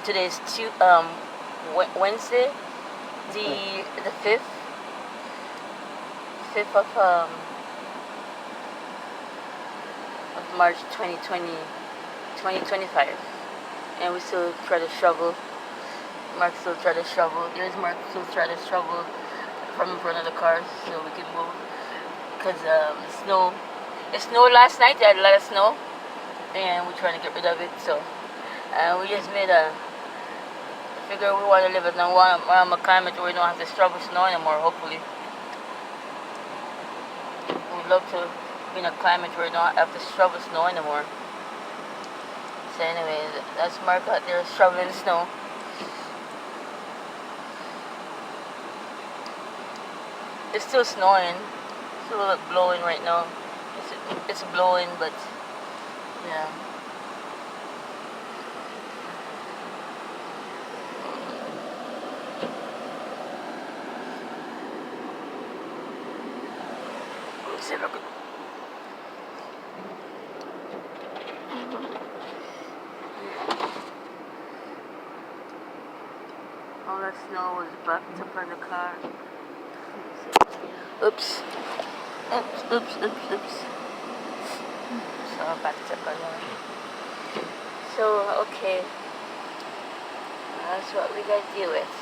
today's Wednesday, the 5th of March 2025, and we still try to shovel. Mark still try to shovel. There's Mark still try to shovel from in front of the cars so we can move. Because snow. It snowed last night. They had a lot of snow, and we're trying to get rid of it. So we just made a figure we want to live in a climate where we don't have to struggle with snow anymore. Hopefully, we'd love to be in a climate where we don't have to struggle with snow anymore. So anyway, that's Mark out there shoveling snow. It's still snowing. It's still blowing right now. It's blowing, but yeah. Let's see, look. All that snow was backed up on the car. Oops. So backed up on there. So, okay. That's what we gotta deal with.